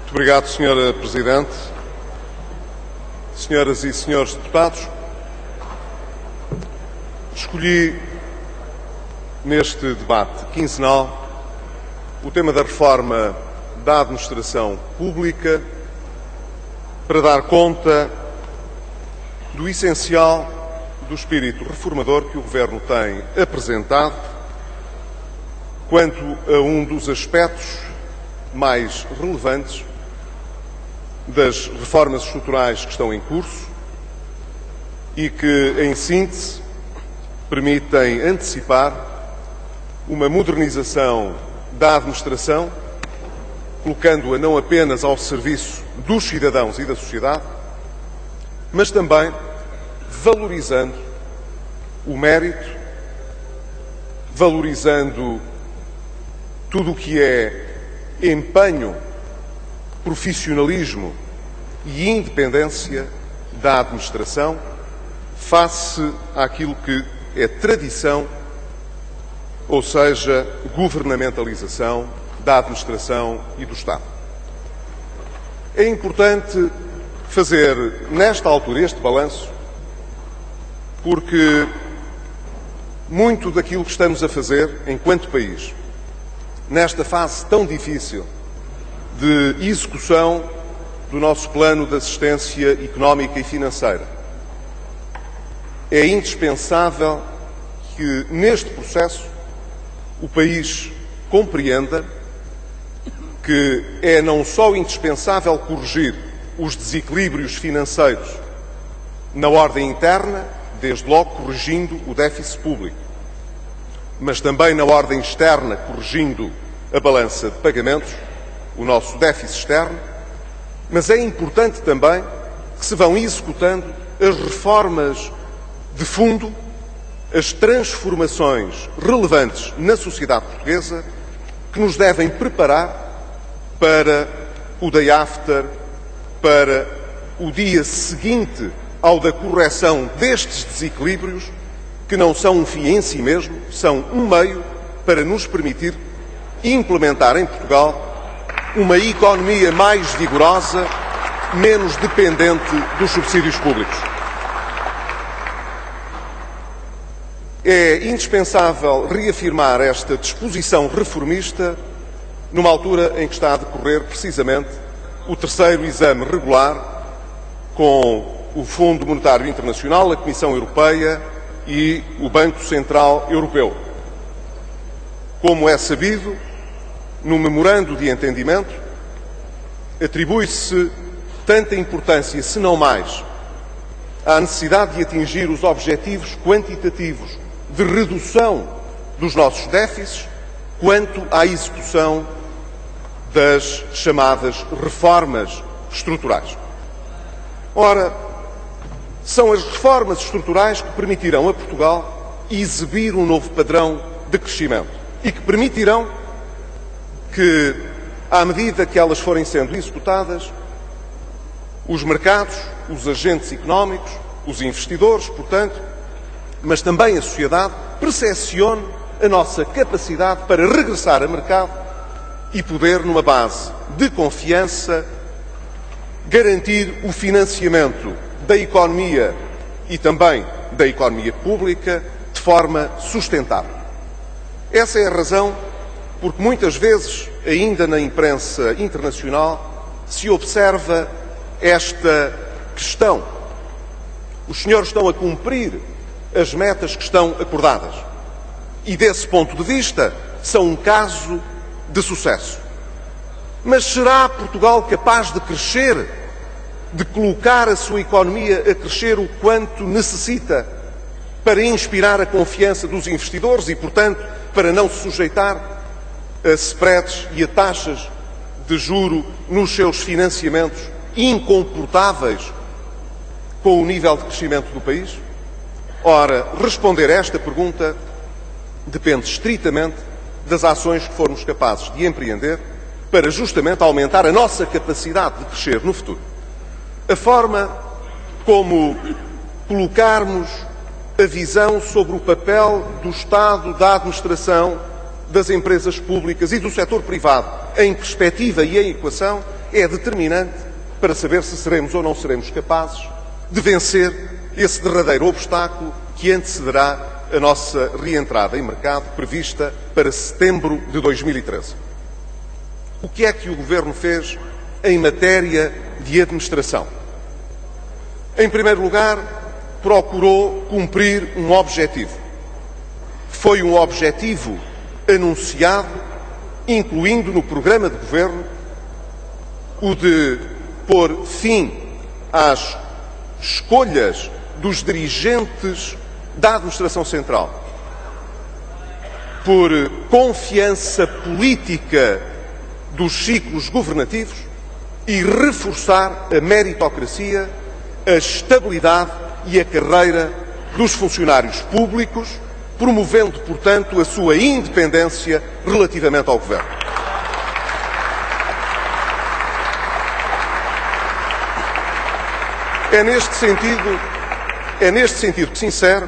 Muito obrigado, Sra. Presidente. Senhoras e senhores deputados, escolhi neste debate quinzenal o tema da reforma da administração pública para dar conta do essencial do espírito reformador que o Governo tem apresentado quanto a um dos aspectos mais relevantes das reformas estruturais que estão em curso e que, em síntese, permitem antecipar uma modernização da administração, colocando-a não apenas ao serviço dos cidadãos e da sociedade, mas também valorizando o mérito, valorizando tudo o que é empenho, profissionalismo e independência da administração face àquilo que é tradição, ou seja, governamentalização da administração e do Estado. É importante fazer, nesta altura, este balanço, porque muito daquilo que estamos a fazer enquanto país, nesta fase tão difícil de execução do nosso plano de assistência económica e financeira, é indispensável que, neste processo, o país compreenda que é não só indispensável corrigir os desequilíbrios financeiros na ordem interna, desde logo corrigindo o déficit público, mas também na ordem externa, corrigindo a balança de pagamentos, o nosso déficit externo, mas é importante também que se vão executando as reformas de fundo, as transformações relevantes na sociedade portuguesa que nos devem preparar para o day after, para o dia seguinte ao da correção destes desequilíbrios, que não são um fim em si mesmo, são um meio para nos permitir implementar em Portugal uma economia mais vigorosa, menos dependente dos subsídios públicos. É indispensável reafirmar esta disposição reformista numa altura em que está a decorrer precisamente o terceiro exame regular com o Fundo Monetário Internacional, a Comissão Europeia e o Banco Central Europeu. Como é sabido, no memorando de entendimento, atribui-se tanta importância, se não mais, à necessidade de atingir os objetivos quantitativos de redução dos nossos déficits, quanto à execução das chamadas reformas estruturais. Ora, são as reformas estruturais que permitirão a Portugal exibir um novo padrão de crescimento e que permitirão que, à medida que elas forem sendo executadas, os mercados, os agentes económicos, os investidores, portanto, mas também a sociedade, percepcione a nossa capacidade para regressar a mercado e poder, numa base de confiança, garantir o financiamento da economia e também da economia pública de forma sustentável. Essa é a razão porque muitas vezes, ainda na imprensa internacional, se observa esta questão. Os senhores estão a cumprir as metas que estão acordadas e, desse ponto de vista, são um caso de sucesso. Mas será Portugal capaz de crescer, de colocar a sua economia a crescer o quanto necessita para inspirar a confiança dos investidores e, portanto, para não se sujeitar a spreads e a taxas de juro nos seus financiamentos incomportáveis com o nível de crescimento do país? Ora, responder a esta pergunta depende estritamente das ações que formos capazes de empreender para justamente aumentar a nossa capacidade de crescer no futuro. A forma como colocarmos a visão sobre o papel do Estado, da administração, das empresas públicas e do setor privado em perspectiva e em equação é determinante para saber se seremos ou não seremos capazes de vencer esse derradeiro obstáculo que antecederá a nossa reentrada em mercado prevista para setembro de 2013. O que é que o Governo fez em matéria de administração? Em primeiro lugar, procurou cumprir um objetivo. Foi um objetivo anunciado, incluindo no programa de Governo, o de pôr fim às escolhas dos dirigentes da Administração Central por confiança política dos ciclos governativos e reforçar a meritocracia, a estabilidade e a carreira dos funcionários públicos, promovendo, portanto, a sua independência relativamente ao Governo. É neste sentido que se insere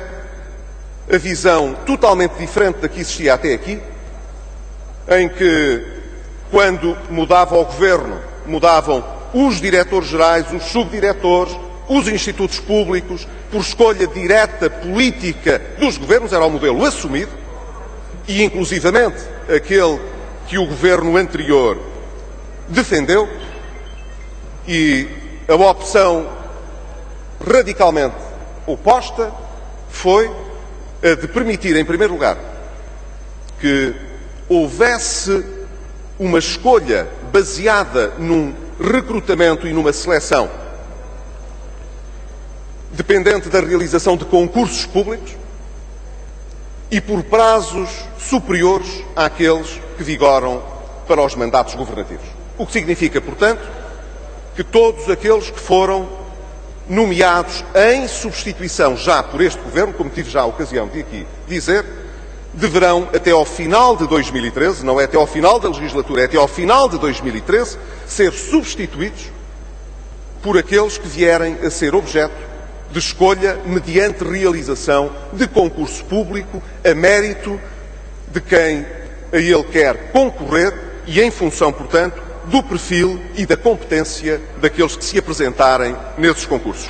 a visão totalmente diferente da que existia até aqui, em que, quando mudava o Governo, mudavam os diretores-gerais, os subdiretores, os institutos públicos, por escolha direta política dos governos, era o modelo assumido, e inclusivamente aquele que o Governo anterior defendeu, e a opção radicalmente oposta foi a de permitir, em primeiro lugar, que houvesse uma escolha baseada num recrutamento e numa seleção dependente da realização de concursos públicos e por prazos superiores àqueles que vigoram para os mandatos governativos. O que significa, portanto, que todos aqueles que foram nomeados em substituição já por este Governo, como tive já a ocasião de aqui dizer, deverão até ao final de 2013, não é até ao final da legislatura, é até ao final de 2013, ser substituídos por aqueles que vierem a ser objeto de escolha mediante realização de concurso público a mérito de quem a ele quer concorrer e em função, portanto, do perfil e da competência daqueles que se apresentarem nesses concursos.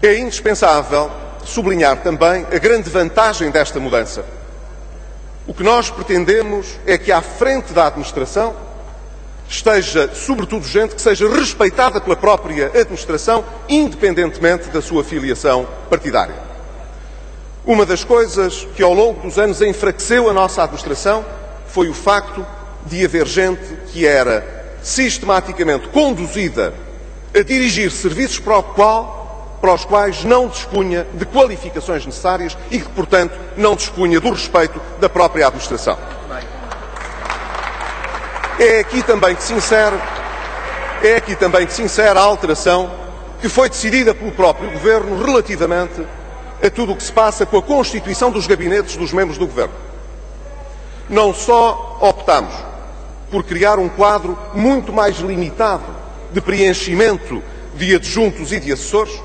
É indispensável sublinhar também a grande vantagem desta mudança. O que nós pretendemos é que à frente da administração esteja, sobretudo, gente que seja respeitada pela própria administração, independentemente da sua filiação partidária. Uma das coisas que ao longo dos anos enfraqueceu a nossa administração foi o facto de haver gente que era sistematicamente conduzida a dirigir serviços para os quais não dispunha de qualificações necessárias e que, portanto, não dispunha do respeito da própria administração. É aqui também que se insere a alteração que foi decidida pelo próprio Governo relativamente a tudo o que se passa com a constituição dos gabinetes dos membros do Governo. Não só optamos por criar um quadro muito mais limitado de preenchimento de adjuntos e de assessores,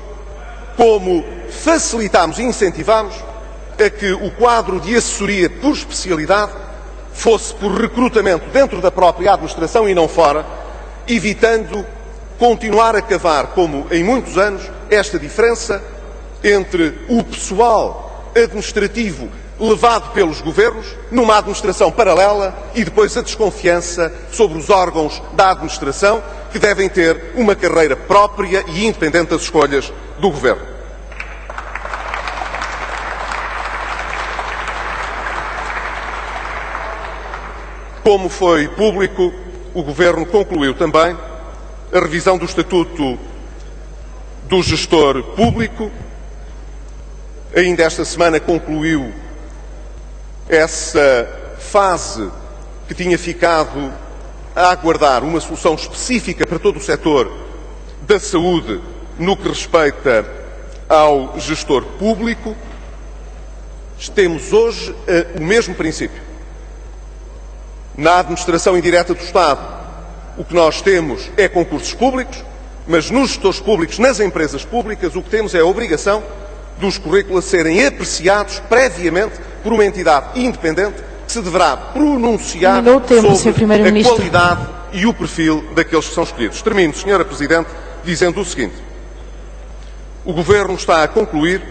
como facilitámos e incentivámos a que o quadro de assessoria por especialidade fosse por recrutamento dentro da própria administração e não fora, evitando continuar a cavar, como em muitos anos, esta diferença entre o pessoal administrativo levado pelos governos numa administração paralela e depois a desconfiança sobre os órgãos da administração que devem ter uma carreira própria e independente das escolhas do Governo. Como foi público, o Governo concluiu também a revisão do Estatuto do Gestor Público. Ainda esta semana concluiu essa fase que tinha ficado a aguardar uma solução específica para todo o setor da saúde no que respeita ao gestor público. Temos hoje o mesmo princípio. Na administração indireta do Estado, o que nós temos é concursos públicos, mas nos gestores públicos, nas empresas públicas, o que temos é a obrigação dos currículos serem apreciados previamente por uma entidade independente que se deverá pronunciar sobre a qualidade e o perfil daqueles que são escolhidos. Termino, Sra. Presidente, dizendo o seguinte. O Governo está a concluir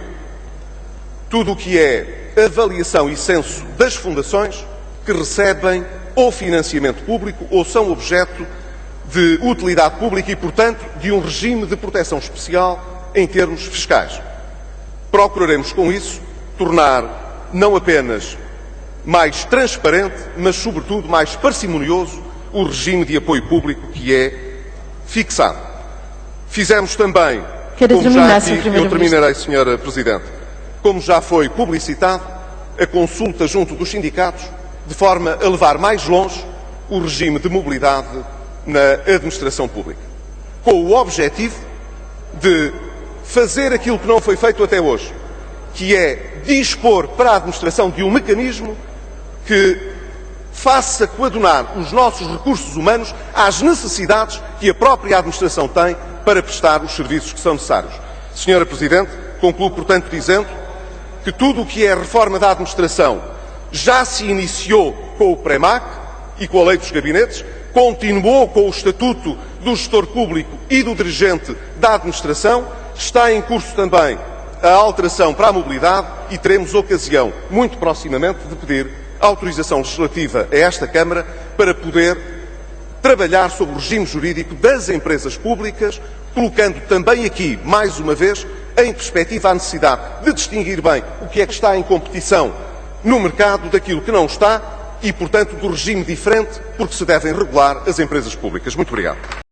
tudo o que é avaliação e censo das fundações que recebem ou financiamento público ou são objeto de utilidade pública e, portanto, de um regime de proteção especial em termos fiscais. Procuraremos, com isso, tornar não apenas mais transparente, mas, sobretudo, mais parcimonioso o regime de apoio público que é fixado. Fizemos também, eu terminarei, Sra. Presidente, como já foi publicitado, a consulta junto dos sindicatos, de forma a levar mais longe o regime de mobilidade na administração pública, com o objetivo de fazer aquilo que não foi feito até hoje, que é dispor para a administração de um mecanismo que faça coadunar os nossos recursos humanos às necessidades que a própria administração tem para prestar os serviços que são necessários. Sra. Presidente, concluo, portanto, dizendo que tudo o que é reforma da administração já se iniciou com o PREMAC e com a Lei dos Gabinetes, continuou com o Estatuto do Gestor Público e do Dirigente da Administração, está em curso também a alteração para a mobilidade e teremos ocasião, muito proximamente, de pedir autorização legislativa a esta Câmara para poder trabalhar sobre o regime jurídico das empresas públicas, colocando também aqui, mais uma vez, em perspectiva a necessidade de distinguir bem o que é que está em competição no mercado daquilo que não está e, portanto, do regime diferente porque se devem regular as empresas públicas. Muito obrigado.